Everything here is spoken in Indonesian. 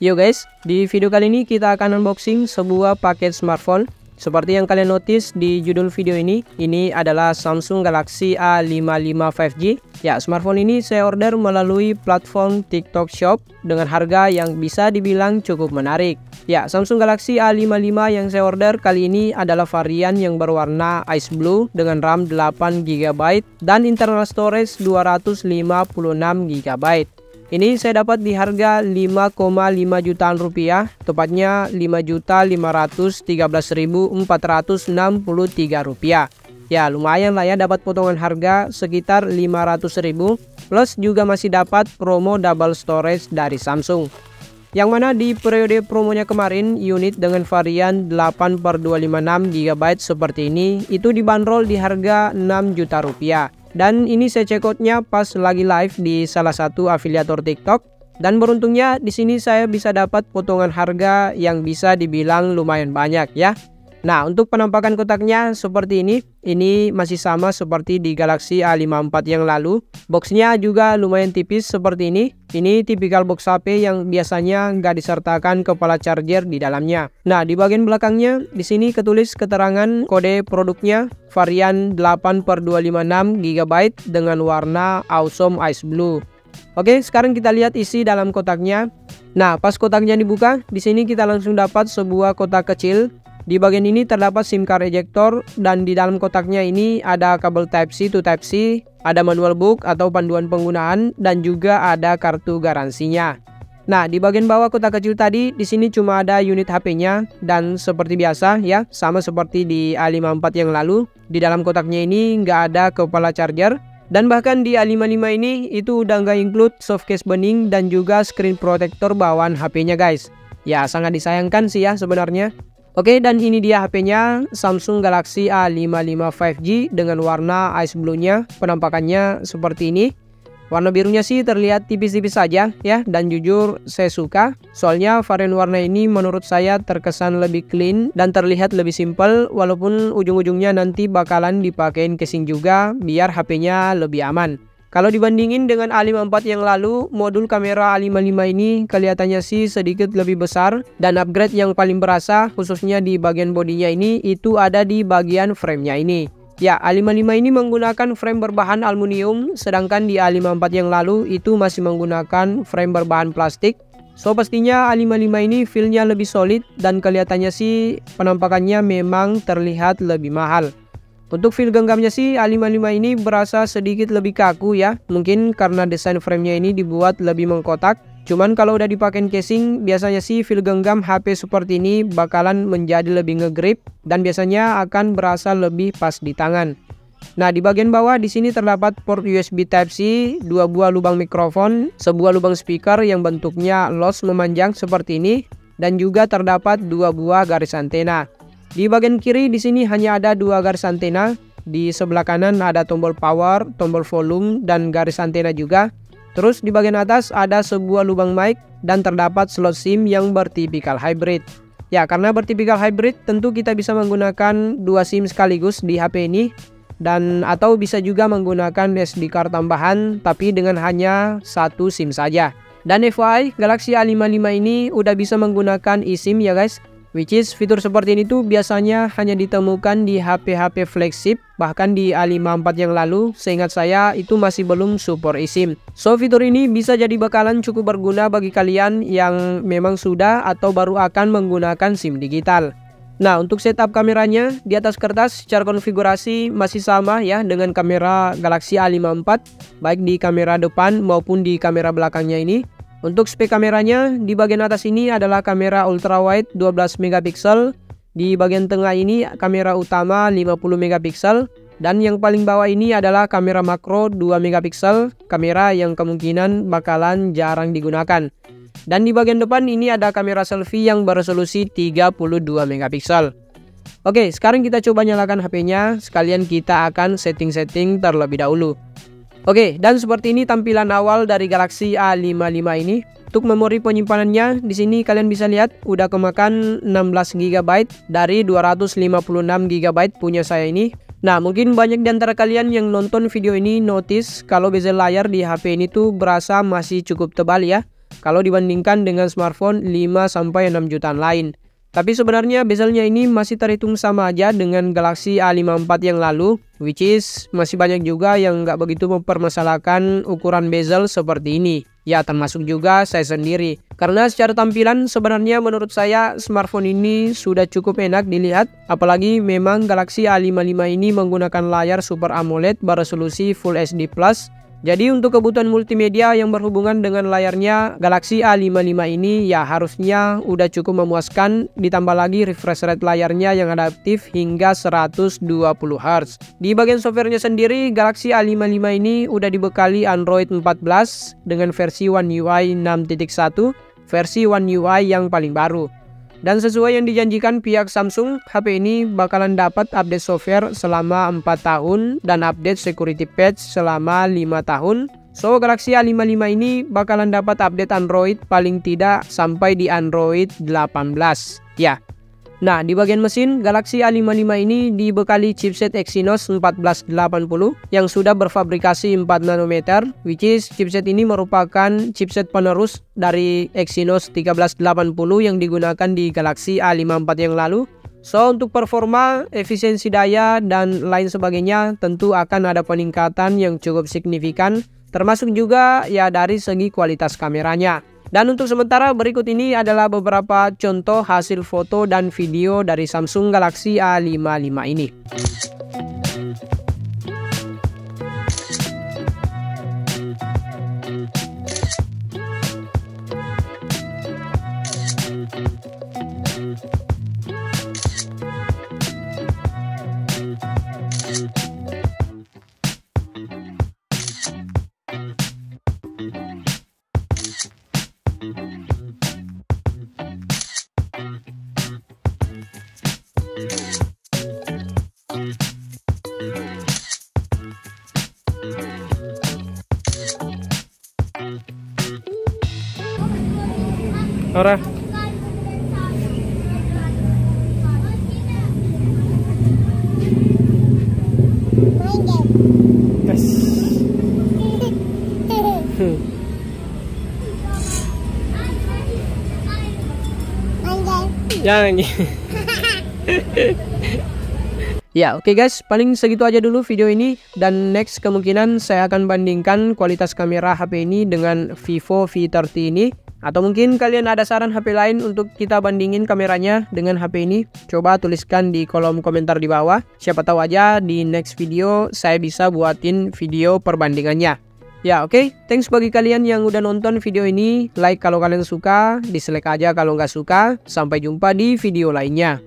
Yo guys, di video kali ini kita akan unboxing sebuah paket smartphone. Seperti yang kalian notice di judul video ini adalah Samsung Galaxy A55 5G. Ya, smartphone ini saya order melalui platform TikTok Shop dengan harga yang bisa dibilang cukup menarik. Ya, Samsung Galaxy A55 yang saya order kali ini adalah varian yang berwarna ice blue dengan RAM 8GB dan internal storage 256GB. Ini saya dapat di harga 5,5 jutaan rupiah, tepatnya 5.513.463 rupiah. Ya, lumayan lah ya, dapat potongan harga sekitar 500.000 plus juga masih dapat promo double storage dari Samsung. Yang mana di periode promonya kemarin, unit dengan varian 8/256GB seperti ini itu dibanderol di harga 6 juta rupiah. Dan ini saya check outnya pas lagi live di salah satu afiliator TikTok. Dan beruntungnya di sini saya bisa dapat potongan harga yang bisa dibilang lumayan banyak ya. Nah, untuk penampakan kotaknya seperti ini. Ini masih sama seperti di Galaxy A54 yang lalu. Boxnya juga lumayan tipis seperti ini. Ini tipikal box HP yang biasanya nggak disertakan kepala charger di dalamnya. Nah, di bagian belakangnya di sini ketulis keterangan kode produknya varian 8/256GB dengan warna Awesome Ice Blue. Oke, sekarang kita lihat isi dalam kotaknya. Nah, pas kotaknya dibuka, di sini kita langsung dapat sebuah kotak kecil. Di bagian ini terdapat SIM card ejector dan di dalam kotaknya ini ada kabel Type-C to Type-C, ada manual book atau panduan penggunaan dan juga ada kartu garansinya. Nah, di bagian bawah kotak kecil tadi di sini cuma ada unit HP-nya dan seperti biasa ya, sama seperti di A54 yang lalu, di dalam kotaknya ini nggak ada kepala charger dan bahkan di A55 ini itu udah nggak include soft case bening dan juga screen protector bawaan HP-nya guys. Ya, sangat disayangkan sih ya sebenarnya. Oke, dan ini dia HP-nya, Samsung Galaxy A55 5G dengan warna ice blue-nya. Penampakannya seperti ini. Warna birunya sih terlihat tipis-tipis saja ya, dan jujur saya suka. Soalnya varian warna ini menurut saya terkesan lebih clean dan terlihat lebih simple, walaupun ujung-ujungnya nanti bakalan dipakein casing juga biar HP-nya lebih aman. Kalau dibandingin dengan A54 yang lalu, modul kamera A55 ini kelihatannya sih sedikit lebih besar dan upgrade yang paling berasa khususnya di bagian bodinya ini itu ada di bagian framenya ini. Ya, A55 ini menggunakan frame berbahan aluminium, sedangkan di A54 yang lalu itu masih menggunakan frame berbahan plastik. So pastinya A55 ini feel-nya lebih solid dan kelihatannya sih penampakannya memang terlihat lebih mahal. Untuk feel genggamnya sih A55 ini berasa sedikit lebih kaku ya. Mungkin karena desain framenya ini dibuat lebih mengkotak. Cuman kalau udah dipakein casing, biasanya sih feel genggam HP seperti ini bakalan menjadi lebih ngegrip dan biasanya akan berasa lebih pas di tangan. Nah, di bagian bawah di sini terdapat port USB Type-C, 2 buah lubang mikrofon, sebuah lubang speaker yang bentuknya los memanjang seperti ini dan juga terdapat 2 buah garis antena. Di bagian kiri di sini hanya ada 2 garis antena. Di sebelah kanan ada tombol power, tombol volume dan garis antena juga. Terus di bagian atas ada sebuah lubang mic dan terdapat slot SIM yang bertipikal hybrid. Ya, karena bertipikal hybrid tentu kita bisa menggunakan 2 SIM sekaligus di HP ini dan atau bisa juga menggunakan SD card tambahan tapi dengan hanya 1 SIM saja. Dan FYI, Galaxy A55 ini udah bisa menggunakan eSIM ya guys. Which is fitur seperti ini tuh biasanya hanya ditemukan di HP-HP flagship, bahkan di A54 yang lalu seingat saya itu masih belum support eSIM. So fitur ini bisa jadi bakalan cukup berguna bagi kalian yang memang sudah atau baru akan menggunakan SIM digital. Nah, untuk setup kameranya di atas kertas secara konfigurasi masih sama ya dengan kamera Galaxy A54, baik di kamera depan maupun di kamera belakangnya ini. Untuk spek kameranya, di bagian atas ini adalah kamera ultrawide 12 megapiksel, di bagian tengah ini kamera utama 50 megapiksel, dan yang paling bawah ini adalah kamera makro 2 megapiksel, kamera yang kemungkinan bakalan jarang digunakan. Dan di bagian depan ini ada kamera selfie yang beresolusi 32 megapiksel. Oke, sekarang kita coba nyalakan HP-nya, sekalian kita akan setting-setting terlebih dahulu. Oke, dan seperti ini tampilan awal dari Galaxy A55 ini. Untuk memori penyimpanannya, di sini kalian bisa lihat udah kemakan 16GB dari 256GB punya saya ini. Nah, mungkin banyak di antara kalian yang nonton video ini notice kalau bezel layar di HP ini tuh berasa masih cukup tebal ya. kalau dibandingkan dengan smartphone 5-6 jutaan lain. Tapi sebenarnya bezelnya ini masih terhitung sama aja dengan Galaxy A54 yang lalu, which is masih banyak juga yang nggak begitu mempermasalahkan ukuran bezel seperti ini. Ya, termasuk juga saya sendiri. Karena secara tampilan sebenarnya menurut saya smartphone ini sudah cukup enak dilihat. Apalagi memang Galaxy A55 ini menggunakan layar Super AMOLED beresolusi Full HD+. Jadi untuk kebutuhan multimedia yang berhubungan dengan layarnya Galaxy A55 ini ya harusnya udah cukup memuaskan, ditambah lagi refresh rate layarnya yang adaptif hingga 120 Hz. Di bagian softwarenya sendiri Galaxy A55 ini udah dibekali Android 14 dengan versi One UI 6.1, versi One UI yang paling baru. Dan sesuai yang dijanjikan pihak Samsung, HP ini bakalan dapat update software selama 4 tahun dan update security patch selama 5 tahun. So, Galaxy A55 ini bakalan dapat update Android paling tidak sampai di Android 18. Ya. Nah, di bagian mesin, Galaxy A55 ini dibekali chipset Exynos 1480 yang sudah berfabrikasi 4 nanometer, which is chipset ini merupakan chipset penerus dari Exynos 1380 yang digunakan di Galaxy A54 yang lalu. So, untuk performa, efisiensi daya, dan lain sebagainya tentu akan ada peningkatan yang cukup signifikan, termasuk juga ya dari segi kualitas kameranya. Dan untuk sementara berikut ini adalah beberapa contoh hasil foto dan video dari Samsung Galaxy A55 ini. Ora. Jangan. Ya, oke guys, paling segitu aja dulu video ini, dan next kemungkinan saya akan bandingkan kualitas kamera HP ini dengan Vivo V30 ini. Atau mungkin kalian ada saran HP lain untuk kita bandingin kameranya dengan HP ini, coba tuliskan di kolom komentar di bawah. Siapa tahu aja di next video saya bisa buatin video perbandingannya. Ya, oke. Thanks bagi kalian yang udah nonton video ini. Like kalau kalian suka, dislike aja kalau nggak suka. Sampai jumpa di video lainnya.